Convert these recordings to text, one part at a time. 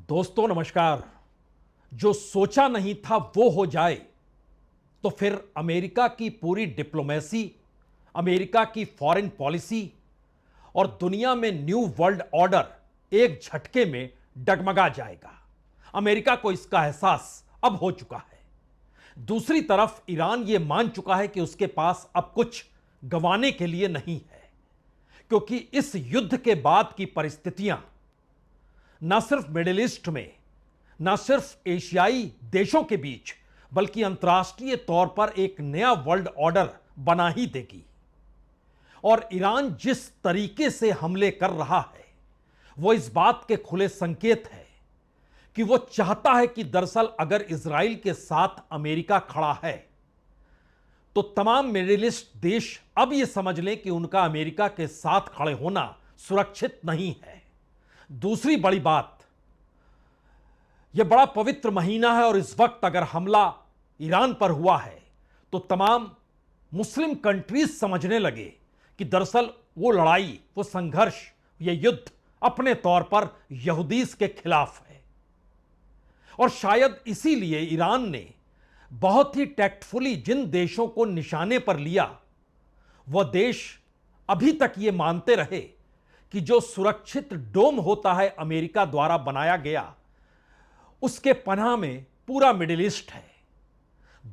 दोस्तों नमस्कार। जो सोचा नहीं था वो हो जाए, तो फिर अमेरिका की पूरी डिप्लोमेसी, अमेरिका की फॉरेन पॉलिसी और दुनिया में न्यू वर्ल्ड ऑर्डर एक झटके में डगमगा जाएगा। अमेरिका को इसका एहसास अब हो चुका है। दूसरी तरफ ईरान यह मान चुका है कि उसके पास अब कुछ गंवाने के लिए नहीं है, क्योंकि इस युद्ध के बाद की परिस्थितियां न सिर्फ मिडिल ईस्ट में, न सिर्फ एशियाई देशों के बीच, बल्कि अंतर्राष्ट्रीय तौर पर एक नया वर्ल्ड ऑर्डर बना ही देगी। और ईरान जिस तरीके से हमले कर रहा है, वो इस बात के खुले संकेत है कि वो चाहता है कि दरअसल अगर इजराइल के साथ अमेरिका खड़ा है, तो तमाम मिडिल ईस्ट देश अब यह समझ लें कि उनका अमेरिका के साथ खड़े होना सुरक्षित नहीं है। दूसरी बड़ी बात, यह बड़ा पवित्र महीना है और इस वक्त अगर हमला ईरान पर हुआ है, तो तमाम मुस्लिम कंट्रीज समझने लगे कि दरअसल वो लड़ाई, वो संघर्ष, ये युद्ध अपने तौर पर यहूदीस के खिलाफ है। और शायद इसीलिए ईरान ने बहुत ही टैक्टफुली जिन देशों को निशाने पर लिया, वह देश अभी तक ये मानते रहे कि जो सुरक्षित डोम होता है अमेरिका द्वारा बनाया गया, उसके पनाह में पूरा मिडिल ईस्ट है।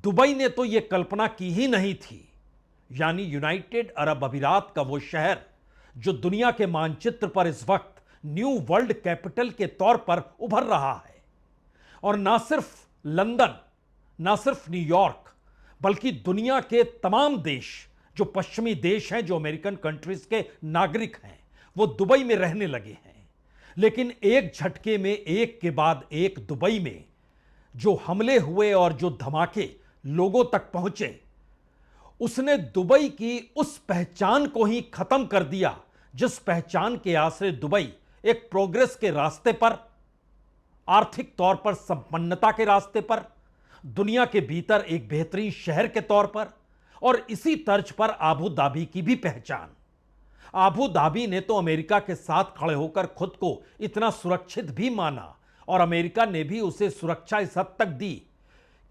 दुबई ने तो यह कल्पना की ही नहीं थी, यानी यूनाइटेड अरब अमीरात का वो शहर जो दुनिया के मानचित्र पर इस वक्त न्यू वर्ल्ड कैपिटल के तौर पर उभर रहा है। और ना सिर्फ लंदन, ना सिर्फ न्यूयॉर्क, बल्कि दुनिया के तमाम देश, जो पश्चिमी देश हैं, जो अमेरिकन कंट्रीज के नागरिक हैं, वो दुबई में रहने लगे हैं। लेकिन एक झटके में एक के बाद एक दुबई में जो हमले हुए और जो धमाके लोगों तक पहुंचे, उसने दुबई की उस पहचान को ही खत्म कर दिया जिस पहचान के आश्रय दुबई एक प्रोग्रेस के रास्ते पर, आर्थिक तौर पर संपन्नता के रास्ते पर, दुनिया के भीतर एक बेहतरीन शहर के तौर पर, और इसी तर्ज पर आबू धाबी की भी पहचान। आबू धाबी ने तो अमेरिका के साथ खड़े होकर खुद को इतना सुरक्षित भी माना, और अमेरिका ने भी उसे सुरक्षा इस हद तक दी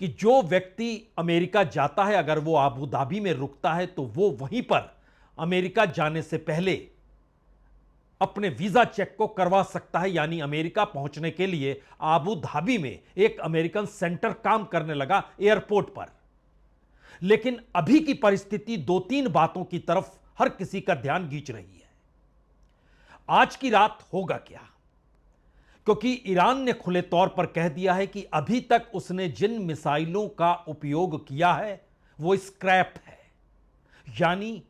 कि जो व्यक्ति अमेरिका जाता है, अगर वो आबू धाबी में रुकता है, तो वो वहीं पर अमेरिका जाने से पहले अपने वीजा चेक को करवा सकता है। यानी अमेरिका पहुंचने के लिए आबू धाबी में एक अमेरिकन सेंटर काम करने लगा एयरपोर्ट पर। लेकिन अभी की परिस्थिति दो तीन बातों की तरफ हर किसी का ध्यान खींच रही है। आज की रात होगा क्या? क्योंकि ईरान ने खुले तौर पर कह दिया है कि अभी तक उसने जिन मिसाइलों का उपयोग किया है वो स्क्रैप है, यानी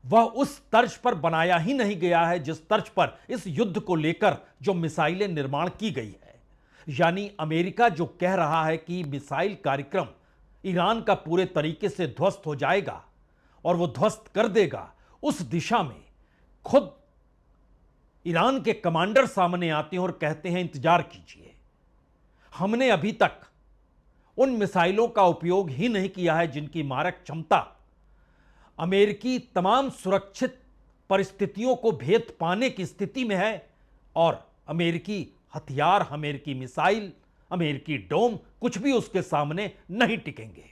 वह उस तर्ज पर बनाया ही नहीं गया है जिस तर्ज पर इस युद्ध को लेकर जो मिसाइलें निर्माण की गई है। यानी अमेरिका जो कह रहा है कि मिसाइल कार्यक्रम ईरान का पूरे तरीके से ध्वस्त हो जाएगा और वो ध्वस्त कर देगा, उस दिशा में खुद ईरान के कमांडर सामने आते हैं और कहते हैं इंतजार कीजिए, हमने अभी तक उन मिसाइलों का उपयोग ही नहीं किया है जिनकी मारक क्षमता अमेरिकी तमाम सुरक्षित परिस्थितियों को भेद पाने की स्थिति में है। और अमेरिकी हथियार, अमेरिकी मिसाइल, अमेरिकी डोम, कुछ भी उसके सामने नहीं टिकेंगे।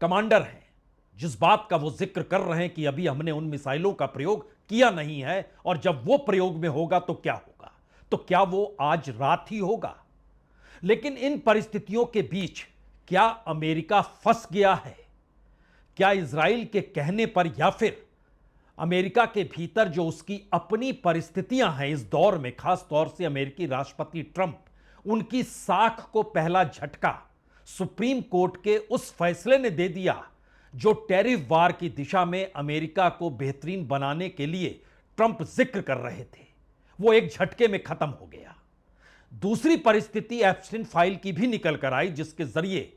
कमांडर हैं, जिस बात का वो जिक्र कर रहे हैं कि अभी हमने उन मिसाइलों का प्रयोग किया नहीं है, और जब वो प्रयोग में होगा तो क्या होगा, तो क्या वो आज रात ही होगा। लेकिन इन परिस्थितियों के बीच क्या अमेरिका फंस गया है? क्या इजराइल के कहने पर, या फिर अमेरिका के भीतर जो उसकी अपनी परिस्थितियां हैं इस दौर में, खास तौर से अमेरिकी राष्ट्रपति ट्रंप, उनकी साख को पहला झटका सुप्रीम कोर्ट के उस फैसले ने दे दिया जो टैरिफ वार की दिशा में अमेरिका को बेहतरीन बनाने के लिए ट्रंप जिक्र कर रहे थे, वो एक झटके में खत्म हो गया। दूसरी परिस्थिति एप्स्टीन फाइल की भी निकल कर आई, जिसके जरिए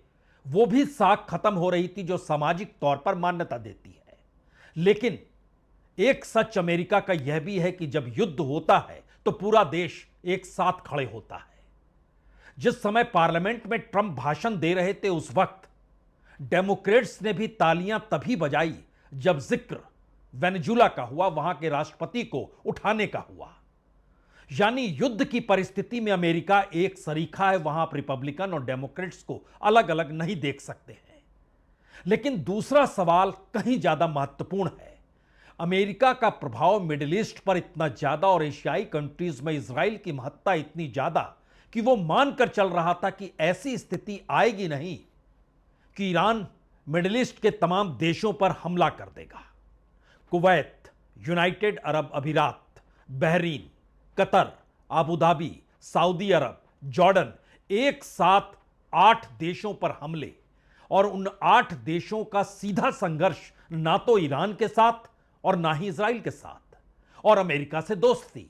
वो भी साख खत्म हो रही थी जो सामाजिक तौर पर मान्यता देती है। लेकिन एक सच अमेरिका का यह भी है कि जब युद्ध होता है तो पूरा देश एक साथ खड़े होता है। जिस समय पार्लियामेंट में ट्रंप भाषण दे रहे थे, उस वक्त डेमोक्रेट्स ने भी तालियां तभी बजाई जब जिक्र वेनेजुला का हुआ, वहां के राष्ट्रपति को उठाने का हुआ। यानी युद्ध की परिस्थिति में अमेरिका एक सरीखा है, वहां आप रिपब्लिकन और डेमोक्रेट्स को अलग अलग नहीं देख सकते हैं। लेकिन दूसरा सवाल कहीं ज्यादा महत्वपूर्ण है। अमेरिका का प्रभाव मिडिल ईस्ट पर इतना ज्यादा और एशियाई कंट्रीज में इजराइल की महत्ता इतनी ज्यादा कि वो मानकर चल रहा था कि ऐसी स्थिति आएगी नहीं कि ईरान मिडिल ईस्ट के तमाम देशों पर हमला कर देगा। Kuwait, United Arab Emirates, Bahrain, Qatar, Abu Dhabi, Saudi Arab, Jordan, एक साथ 8 देशों पर हमले, और उन 8 देशों का सीधा संघर्ष ना तो ईरान के साथ और ना ही इजराइल के साथ, और अमेरिका से दोस्ती।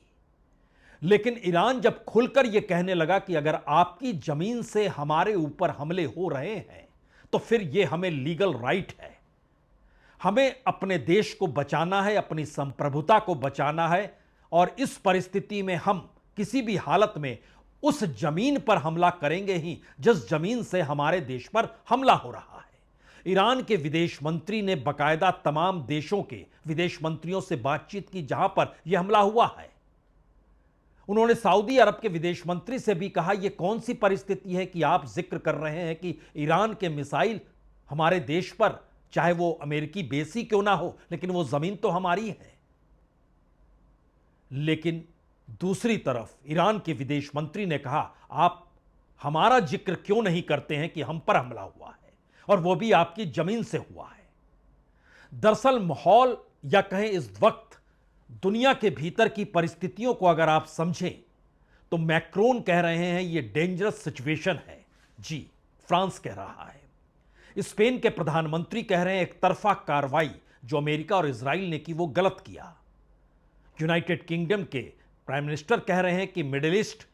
लेकिन ईरान जब खुलकर यह कहने लगा कि अगर आपकी जमीन से हमारे ऊपर हमले हो रहे हैं तो फिर यह हमें लीगल राइट है, हमें अपने देश को बचाना है, अपनी संप्रभुता को बचाना है, और इस परिस्थिति में हम किसी भी हालत में उस जमीन पर हमला करेंगे ही जिस जमीन से हमारे देश पर हमला हो रहा है। ईरान के विदेश मंत्री ने बकायदा तमाम देशों के विदेश मंत्रियों से बातचीत की जहां पर यह हमला हुआ है। उन्होंने सऊदी अरब के विदेश मंत्री से भी कहा, यह कौन सी परिस्थिति है कि आप जिक्र कर रहे हैं कि ईरान के मिसाइल हमारे देश पर, चाहे वो अमेरिकी बेस ही क्यों ना हो, लेकिन वो जमीन तो हमारी है। लेकिन दूसरी तरफ ईरान के विदेश मंत्री ने कहा, आप हमारा जिक्र क्यों नहीं करते हैं कि हम पर हमला हुआ है, और वो भी आपकी जमीन से हुआ है। दरअसल माहौल, या कहें इस वक्त दुनिया के भीतर की परिस्थितियों को अगर आप समझें तो मैक्रोन कह रहे हैं ये डेंजरस सिचुएशन है। जी, फ्रांस कह रहा है। स्पेन के प्रधानमंत्री कह रहे हैं एक तरफा कार्रवाई जो अमेरिका और इजराइल ने की वो गलत किया। यूनाइटेड किंगडम के प्राइम मिनिस्टर कह रहे हैं कि मिडिल ईस्ट,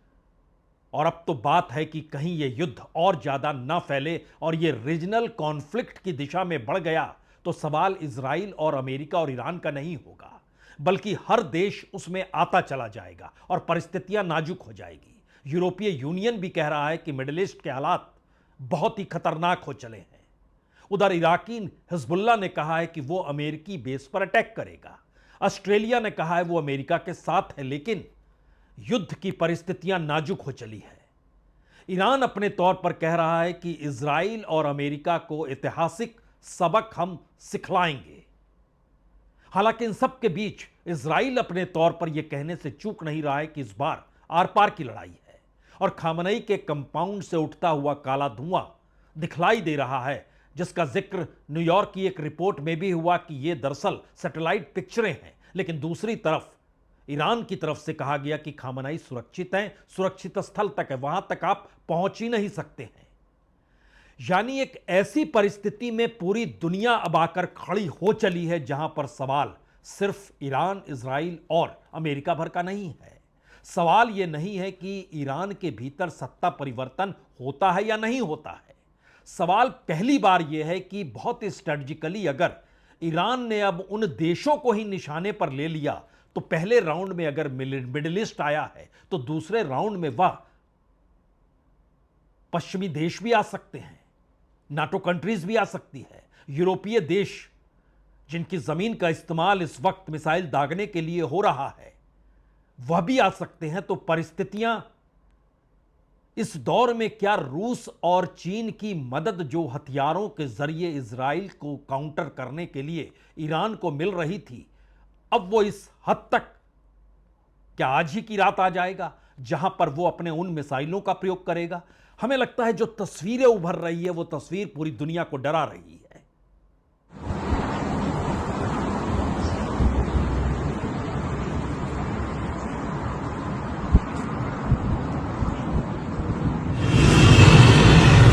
और अब तो बात है कि कहीं यह युद्ध और ज्यादा ना फैले और यह रीजनल कॉन्फ्लिक्ट की दिशा में बढ़ गया तो सवाल इजराइल और अमेरिका और ईरान का नहीं होगा, बल्कि हर देश उसमें आता चला जाएगा और परिस्थितियां नाजुक हो जाएगी। यूरोपीय यूनियन भी कह रहा है कि मिडिल ईस्ट के हालात बहुत ही खतरनाक हो चले हैं। उधर इराकी हिजबुल्लाह ने कहा है कि वो अमेरिकी बेस पर अटैक करेगा। ऑस्ट्रेलिया ने कहा है वो अमेरिका के साथ है, लेकिन युद्ध की परिस्थितियां नाजुक हो चली है। ईरान अपने तौर पर कह रहा है कि इजराइल और अमेरिका को ऐतिहासिक सबक हम सिखलाएंगे। हालांकि इन सब के बीच इजराइल अपने तौर पर यह कहने से चूक नहीं रहा है कि इस बार आर पार की लड़ाई है, और खामनई के कंपाउंड से उठता हुआ काला धुआं दिखलाई दे रहा है, जिसका जिक्र न्यूयॉर्क की एक रिपोर्ट में भी हुआ कि यह दरअसल सैटेलाइट पिक्चरें हैं। लेकिन दूसरी तरफ ईरान की तरफ से कहा गया कि खामनई सुरक्षित हैं, सुरक्षित स्थल तक है, वहां तक आप पहुंच ही नहीं सकते हैं। यानी एक ऐसी परिस्थिति में पूरी दुनिया अब आकर खड़ी हो चली है जहां पर सवाल सिर्फ ईरान, इजराइल और अमेरिका भर का नहीं है। सवाल यह नहीं है कि ईरान के भीतर सत्ता परिवर्तन होता है या नहीं होता है। सवाल पहली बार यह है कि बहुत स्ट्रेटजिकली अगर ईरान ने अब उन देशों को ही निशाने पर ले लिया तो पहले राउंड में अगर मिडिल ईस्ट आया है तो दूसरे राउंड में वह पश्चिमी देश भी आ सकते हैं, नाटो कंट्रीज भी आ सकती है, यूरोपीय देश जिनकी जमीन का इस्तेमाल इस वक्त मिसाइल दागने के लिए हो रहा है वह भी आ सकते हैं। तो परिस्थितियां इस दौर में क्या रूस और चीन की मदद जो हथियारों के जरिए इजराइल को काउंटर करने के लिए ईरान को मिल रही थी, अब वो इस हद तक क्या आज ही की रात आ जाएगा जहां पर वो अपने उन मिसाइलों का प्रयोग करेगा? हमें लगता है जो तस्वीरें उभर रही है वो तस्वीर पूरी दुनिया को डरा रही है।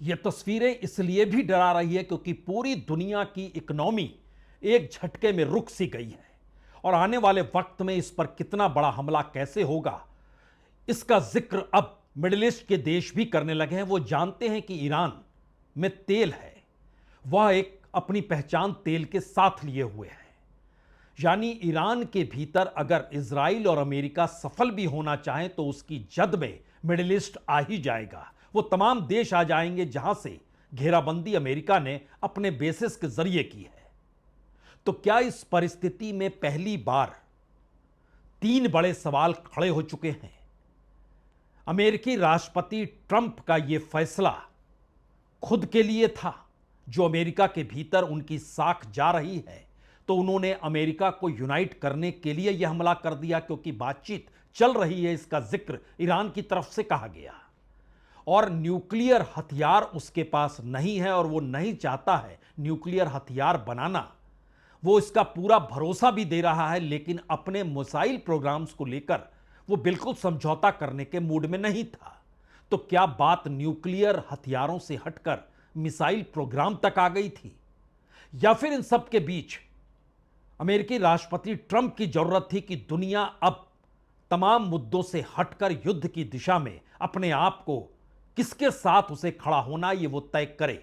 ये तस्वीरें इसलिए भी डरा रही है क्योंकि पूरी दुनिया की इकोनॉमी एक झटके में रुक सी गई है और आने वाले वक्त में इस पर कितना बड़ा हमला कैसे होगा इसका जिक्र अब मिडिल ईस्ट के देश भी करने लगे हैं। वो जानते हैं कि ईरान में तेल है, वह एक अपनी पहचान तेल के साथ लिए हुए है। यानी ईरान के भीतर अगर इजराइल और अमेरिका सफल भी होना चाहें तो उसकी जद में मिडिल ईस्ट आ ही जाएगा। वो तमाम देश आ जाएंगे जहां से घेराबंदी अमेरिका ने अपने बेसिस के जरिए की है। तो क्या इस परिस्थिति में पहली बार 3 बड़े सवाल खड़े हो चुके हैं। अमेरिकी राष्ट्रपति ट्रंप का यह फैसला खुद के लिए था, जो अमेरिका के भीतर उनकी साख जा रही है तो उन्होंने अमेरिका को यूनाइट करने के लिए यह हमला कर दिया क्योंकि बातचीत चल रही है, इसका जिक्र ईरान की तरफ से कहा गया और न्यूक्लियर हथियार उसके पास नहीं है और वो नहीं चाहता है न्यूक्लियर हथियार बनाना। वो इसका पूरा भरोसा भी दे रहा है, लेकिन अपने मिसाइल प्रोग्राम्स को लेकर वो बिल्कुल समझौता करने के मूड में नहीं था। तो क्या बात न्यूक्लियर हथियारों से हटकर मिसाइल प्रोग्राम तक आ गई थी, या फिर इन सब के बीच अमेरिकी राष्ट्रपति ट्रंप की जरूरत थी कि दुनिया अब तमाम मुद्दों से हटकर युद्ध की दिशा में अपने आप को किसके साथ उसे खड़ा होना ये वो तय करे।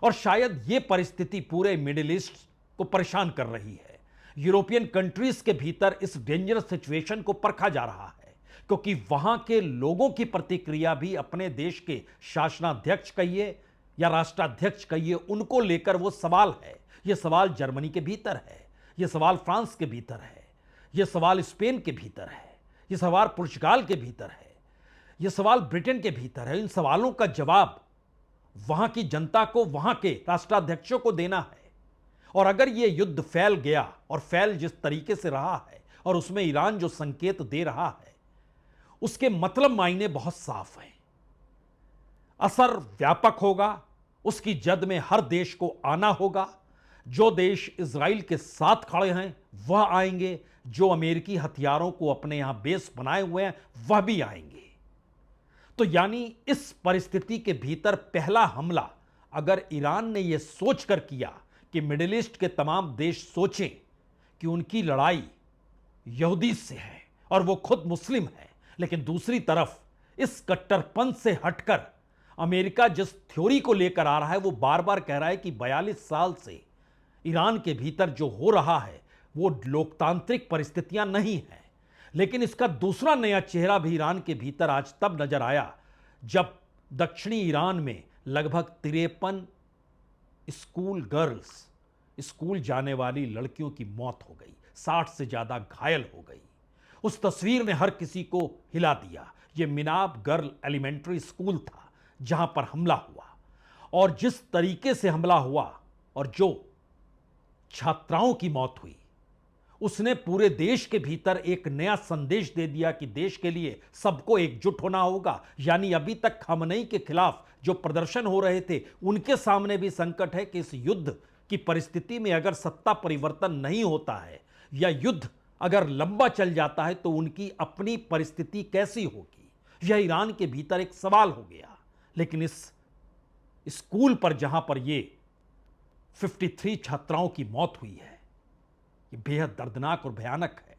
और शायद ये परिस्थिति पूरे मिडिल ईस्ट को परेशान कर रही है। यूरोपियन कंट्रीज के भीतर इस डेंजरस सिचुएशन को परखा जा रहा है क्योंकि वहां के लोगों की प्रतिक्रिया भी अपने देश के शासनाध्यक्ष कहिए या राष्ट्राध्यक्ष कहिए, उनको लेकर वो सवाल है। यह सवाल जर्मनी के भीतर है, यह सवाल फ्रांस के भीतर है, यह सवाल स्पेन के भीतर है, यह सवाल पुर्तगाल के भीतर है, यह सवाल ब्रिटेन के भीतर है। इन सवालों का जवाब वहां की जनता को, वहां के राष्ट्राध्यक्षों को देना है। और अगर यह युद्ध फैल गया और फैल जिस तरीके से रहा है और उसमें ईरान जो संकेत दे रहा है, उसके मतलब मायने बहुत साफ हैं। असर व्यापक होगा, उसकी जद में हर देश को आना होगा। जो देश इजराइल के साथ खड़े हैं वह आएंगे, जो अमेरिकी हथियारों को अपने यहां बेस बनाए हुए हैं वह भी आएंगे। तो यानी इस परिस्थिति के भीतर पहला हमला अगर ईरान ने यह सोचकर किया कि मिडिल ईस्ट के तमाम देश सोचें कि उनकी लड़ाई यहूदी से है और वो खुद मुस्लिम है, लेकिन दूसरी तरफ इस कट्टरपंथ से हटकर अमेरिका जिस थ्योरी को लेकर आ रहा है, वो बार बार कह रहा है कि 42 साल से ईरान के भीतर जो हो रहा है वो लोकतांत्रिक परिस्थितियां नहीं हैं। लेकिन इसका दूसरा नया चेहरा भी ईरान के भीतर आज तब नजर आया जब दक्षिणी ईरान में लगभग 53 स्कूल गर्ल्स, स्कूल जाने वाली लड़कियों की मौत हो गई, 60 से ज्यादा घायल हो गई। उस तस्वीर ने हर किसी को हिला दिया। यह मिनाब गर्ल एलिमेंट्री स्कूल था जहां पर हमला हुआ और जिस तरीके से हमला हुआ और जो छात्राओं की मौत हुई, उसने पूरे देश के भीतर एक नया संदेश दे दिया कि देश के लिए सबको एकजुट होना होगा। यानी अभी तक खमनई के खिलाफ जो प्रदर्शन हो रहे थे, उनके सामने भी संकट है कि इस युद्ध की परिस्थिति में अगर सत्ता परिवर्तन नहीं होता है या युद्ध अगर लंबा चल जाता है तो उनकी अपनी परिस्थिति कैसी होगी। यह ईरान के भीतर एक सवाल हो गया। लेकिन इस स्कूल पर जहां पर ये 53 छात्राओं की मौत हुई है, ये बेहद दर्दनाक और भयानक है।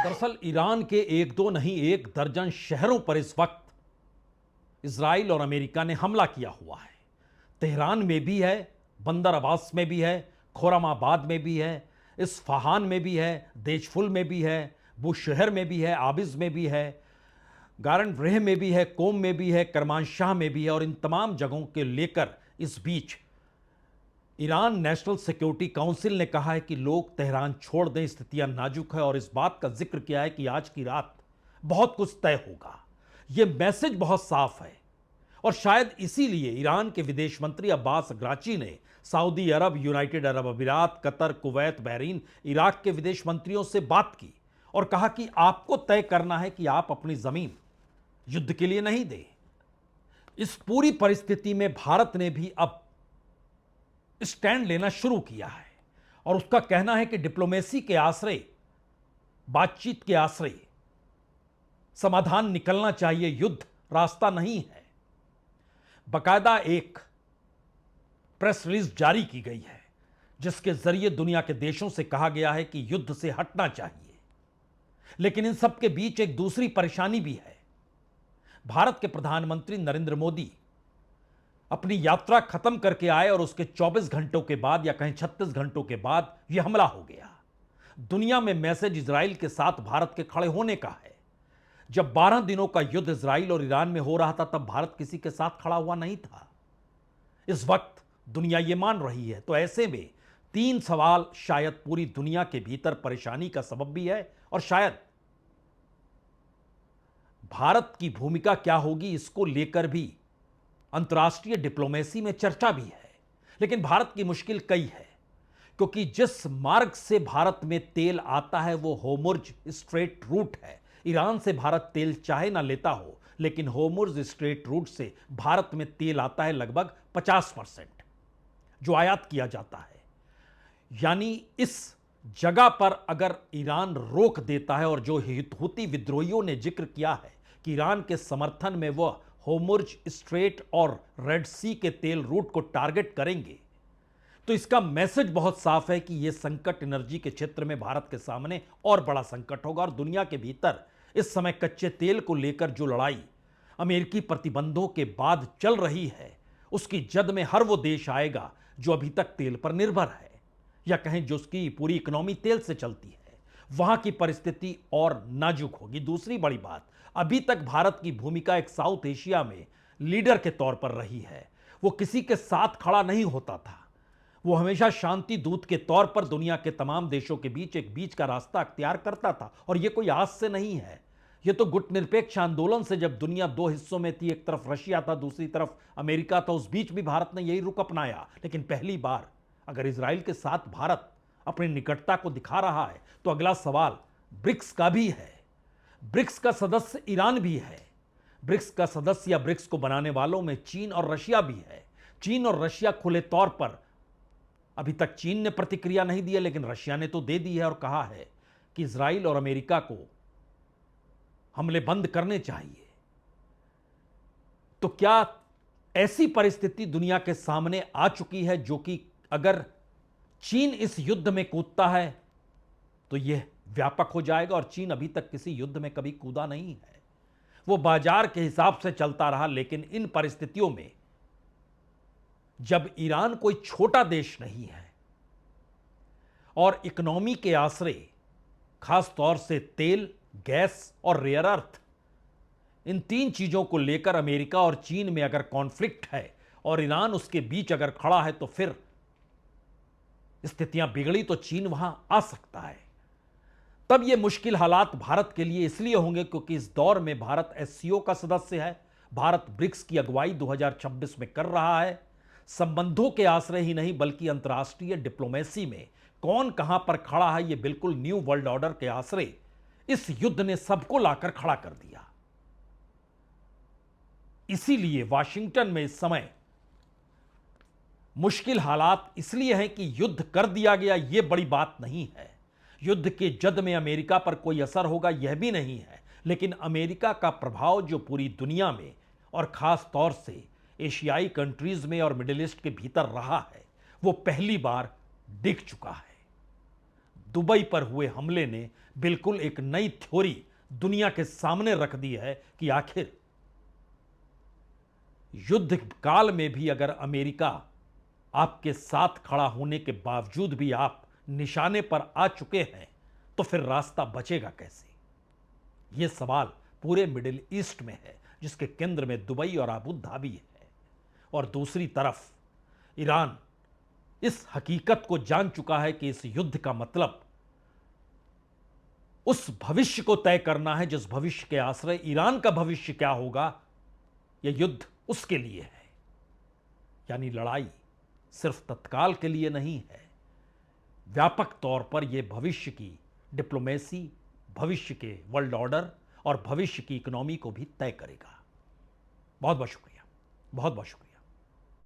दरअसल ईरान के एक दो नहीं 1 दर्जन शहरों पर इस वक्त इजराइल और अमेरिका ने हमला किया हुआ है। तेहरान में भी है, बंदर अब्बास में भी है, खुर्रमाबाद में भी है, इस्फहान में भी है, देशफुल में भी है, वो शहर में भी है, आबिज में भी है, गारनब्रेह में भी है, कोम में भी है, करमानशाह में भी है। और इन तमाम जगहों के लेकर इस बीच ईरान नेशनल सिक्योरिटी काउंसिल ने कहा है कि लोग तेहरान छोड़ दें, स्थितियां नाजुक है, और इस बात का जिक्र किया है कि आज की रात बहुत कुछ तय होगा। यह मैसेज बहुत साफ है, और शायद इसीलिए ईरान के विदेश मंत्री अब्बास अग्राची ने सऊदी अरब, यूनाइटेड अरब अमीरात, कतर, कुवैत, बहरीन, इराक के विदेश मंत्रियों से बात की और कहा कि आपको तय करना है कि आप अपनी जमीन युद्ध के लिए नहीं दें। इस पूरी परिस्थिति में भारत ने भी अब स्टैंड लेना शुरू किया है, और उसका कहना है कि डिप्लोमेसी के आश्रय, बातचीत के आश्रय समाधान निकलना चाहिए, युद्ध रास्ता नहीं है। बकायदा एक प्रेस रिलीज जारी की गई है जिसके जरिए दुनिया के देशों से कहा गया है कि युद्ध से हटना चाहिए। लेकिन इन सब के बीच एक दूसरी परेशानी भी है। भारत के प्रधानमंत्री नरेंद्र मोदी अपनी यात्रा खत्म करके आए और उसके 24 घंटों के बाद, या कहीं 36 घंटों के बाद, यह हमला हो गया। दुनिया में मैसेज इजराइल के साथ भारत के खड़े होने का है। जब 12 दिनों का युद्ध इजराइल और ईरान में हो रहा था, तब भारत किसी के साथ खड़ा हुआ नहीं था। इस वक्त दुनिया यह मान रही है। तो ऐसे में 3 सवाल शायद पूरी दुनिया के भीतर परेशानी का सबब भी है, और शायद भारत की भूमिका क्या होगी इसको लेकर भी अंतर्राष्ट्रीय डिप्लोमेसी में चर्चा भी है। लेकिन भारत की मुश्किल कई है, क्योंकि जिस मार्ग से भारत में तेल आता है वो होर्मुज़ स्ट्रेट रूट है। ईरान से भारत तेल चाहे ना लेता हो, लेकिन होर्मुज़ स्ट्रेट रूट से भारत में तेल आता है लगभग 50% जो आयात किया जाता है। यानी इस जगह पर अगर ईरान रोक देता है, और जो हूती विद्रोहियों ने जिक्र किया है कि ईरान के समर्थन में वह होर्मुज़ स्ट्रेट और रेड सी के तेल रूट को टारगेट करेंगे, तो इसका मैसेज बहुत साफ है कि यह संकट एनर्जी के क्षेत्र में भारत के सामने और बड़ा संकट होगा। और दुनिया के भीतर इस समय कच्चे तेल को लेकर जो लड़ाई अमेरिकी प्रतिबंधों के बाद चल रही है, उसकी जद में हर वो देश आएगा जो अभी तक तेल पर निर्भर है, या कहें जो उसकी पूरी इकोनॉमी तेल से चलती है। वहां की परिस्थिति और नाजुक होगी। दूसरी बड़ी बात, अभी तक भारत की भूमिका एक साउथ एशिया में लीडर के तौर पर रही है। वो किसी के साथ खड़ा नहीं होता था, वो हमेशा शांति दूत के तौर पर दुनिया के तमाम देशों के बीच एक बीच का रास्ता अख्तियार करता था। और ये कोई आज से नहीं है, ये तो गुटनिरपेक्ष आंदोलन से, जब दुनिया 2 हिस्सों में थी, एक तरफ रशिया था, दूसरी तरफ अमेरिका था, उस बीच भी भारत ने यही रुख अपनाया। लेकिन पहली बार अगर इजराइल के साथ भारत अपनी निकटता को दिखा रहा है, तो अगला सवाल ब्रिक्स का भी है। ब्रिक्स का सदस्य ईरान भी है। ब्रिक्स का सदस्य या ब्रिक्स को बनाने वालों में चीन और रशिया भी है। चीन और रशिया खुले तौर पर, अभी तक चीन ने प्रतिक्रिया नहीं दी है, लेकिन रशिया ने तो दे दी है और कहा है कि इजराइल और अमेरिका को हमले बंद करने चाहिए। तो क्या ऐसी परिस्थिति दुनिया के सामने आ चुकी है जो कि अगर चीन इस युद्ध में कूदता है तो यह व्यापक हो जाएगा? और चीन अभी तक किसी युद्ध में कभी कूदा नहीं है, वो बाजार के हिसाब से चलता रहा। लेकिन इन परिस्थितियों में जब ईरान कोई छोटा देश नहीं है और इकोनॉमी के आश्रय खास तौर से तेल, गैस और रेयर अर्थ, इन 3 चीजों को लेकर अमेरिका और चीन में अगर कॉन्फ्लिक्ट है और ईरान उसके बीच अगर खड़ा है, तो फिर स्थितियां बिगड़ी तो चीन वहां आ सकता है। तब ये मुश्किल हालात भारत के लिए इसलिए होंगे क्योंकि इस दौर में भारत एससीओ का सदस्य है। भारत ब्रिक्स की अगुवाई 2026 में कर रहा है। संबंधों के आश्रय ही नहीं बल्कि अंतर्राष्ट्रीय डिप्लोमेसी में कौन कहां पर खड़ा है, यह बिल्कुल न्यू वर्ल्ड ऑर्डर के आश्रय इस युद्ध ने सबको लाकर खड़ा कर दिया। इसीलिए वाशिंगटन में इस समय मुश्किल हालात इसलिए हैं कि युद्ध कर दिया गया, यह बड़ी बात नहीं है। युद्ध के जद में अमेरिका पर कोई असर होगा, यह भी नहीं है। लेकिन अमेरिका का प्रभाव जो पूरी दुनिया में और खास तौर से एशियाई कंट्रीज में और मिडिल ईस्ट के भीतर रहा है, वो पहली बार दिख चुका है। दुबई पर हुए हमले ने बिल्कुल एक नई थ्योरी दुनिया के सामने रख दी है कि आखिर युद्ध काल में भी अगर अमेरिका आपके साथ खड़ा होने के बावजूद भी आप निशाने पर आ चुके हैं, तो फिर रास्ता बचेगा कैसे? यह सवाल पूरे मिडिल ईस्ट में है, जिसके केंद्र में दुबई और अबू धाबी है। और दूसरी तरफ ईरान इस हकीकत को जान चुका है कि इस युद्ध का मतलब उस भविष्य को तय करना है जिस भविष्य के आश्रय ईरान का भविष्य क्या होगा, यह युद्ध उसके लिए है। यानी लड़ाई सिर्फ तत्काल के लिए नहीं है, व्यापक तौर पर यह भविष्य की डिप्लोमेसी, भविष्य के वर्ल्ड ऑर्डर और भविष्य की इकोनॉमी को भी तय करेगा। बहुत बहुत शुक्रिया, बहुत बहुत शुक्रिया।